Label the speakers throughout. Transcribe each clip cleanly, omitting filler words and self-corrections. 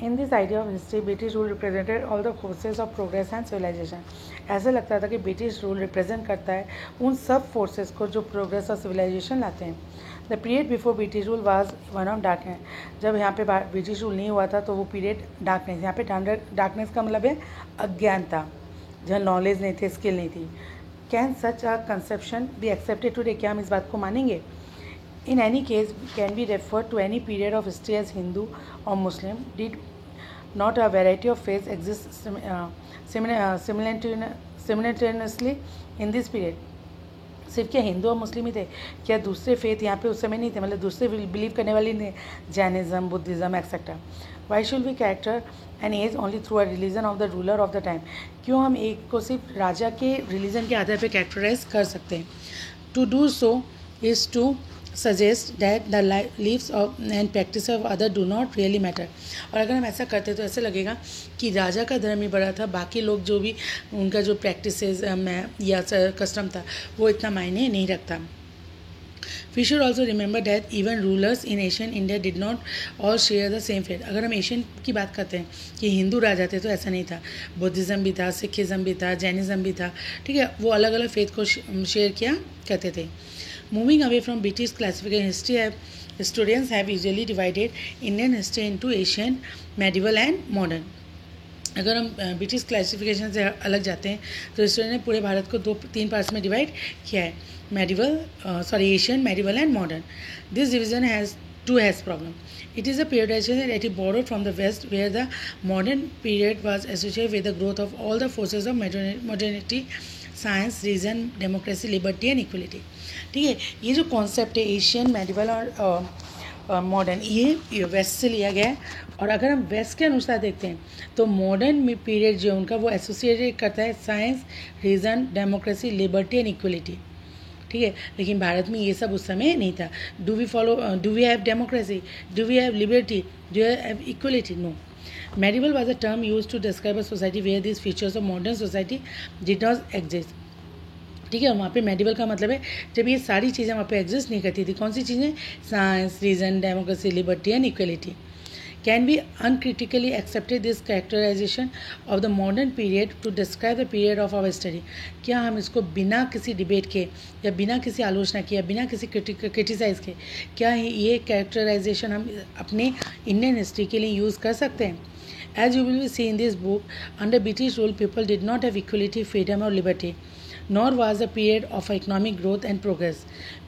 Speaker 1: In this idea of history British rule represented all the forces of progress and civilisation. ऐसा लगता था कि British rule represent करता है उन सब फोर्सेस को जो प्रोग्रेस और सिविलाइजेशन लाते हैं। The period before British rule was one of darkness. जब यहाँ पे ब्रिटिश रूल नहीं हुआ था तो वो पीरियड डार्कनेस, यहाँ पे डार्कनेस का मतलब है अज्ञानता, जहाँ नॉलेज नहीं थे, स्किल नहीं थी। Can such a conception be accepted today? क्या हम इस बात को मानेंगे? In any case, can be referred to any period of history as Hindu or Muslim. Did not a variety of faiths exist simultaneously in this period? सिर्फ क्या हिंदू और मुस्लिम ही थे? क्या दूसरे फेथ यहाँ पे उस समय नहीं थे? मतलब दूसरे बिलीव करने वाले नहीं, Jainism, Buddhism etcetera. Why should we character an age only through a religion of the ruler of the time? क्यों हम एक को सिर्फ राजा के रिलीजन के आधार पर कैरेक्टराइज कर सकते हैं? To do so is to suggest that the beliefs of and practice of other do not really matter। और अगर हम ऐसा करते तो ऐसे लगेगा कि राजा का धर्म ही बड़ा था, बाकी लोग जो भी उनका जो प्रैक्टिसेस या कस्टम था वो इतना मायने नहीं रखता। We should also remember that even rulers in ancient India did not all share the same faith। अगर हम एशियन की बात करते हैं कि हिंदू राजा थे तो ऐसा नहीं था, बुद्धिज़्म भी था, सिखिज़्म भी था, जैनिज़्म भी था, ठीक है, वो अलग अलग फेथ को शेयर किया करते थे। Moving away from British classification, historians have usually divided Indian history into ancient, medieval and modern। अगर हम ब्रिटिश क्लासिफिकेशन से अलग जाते हैं तो हिस्टोरियन ने पूरे भारत को तीन पार्ट्स में डिवाइड किया है, Asian, medieval and modern. This division has problem. It is a periodization that is borrowed from the West, where the modern period was associated with the growth of all the forces of modernity, science, reason, democracy, liberty and equality. ठीक है, ये जो concept है Asian, medieval और modern, ये west से लिया गया है। और अगर हम वेस्ट के अनुसार देखते हैं तो मॉडर्न पीरियड जो उनका वो एसोसिएटेड करता है science, reason, democracy, liberty and equality. ठीक है, लेकिन भारत में ये सब उस समय नहीं था। Do we have democracy? Do we have liberty? Do we have equality? No. Medieval was a term used to describe a society where these features of modern society did not exist। ठीक है, वहाँ पे medieval का मतलब है जब ये सारी चीज़ें वहाँ पे एग्जिस्ट नहीं करती थी। कौन सी चीज़ें? Science, reason, democracy, liberty and equality. Can be uncritically accepted this characterization of the modern period to describe the period of our study? क्या हम इसको बिना किसी डिबेट के या बिना किसी आलोचना के या बिना किसी क्रिटिसाइज के, क्या ये कैरेक्टराइजेशन हम अपने इंडियन हिस्ट्री के लिए यूज़ कर सकते हैं? As you will see in this book, under British rule, people did not have equality, freedom or liberty, nor was a period of economic growth and progress.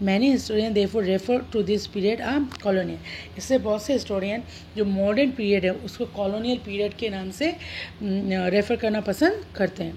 Speaker 1: Many historians therefore refer to this period as colonial। इससे बहुत से historian जो modern period है उसको colonial period के नाम से refer करना पसंद करते हैं।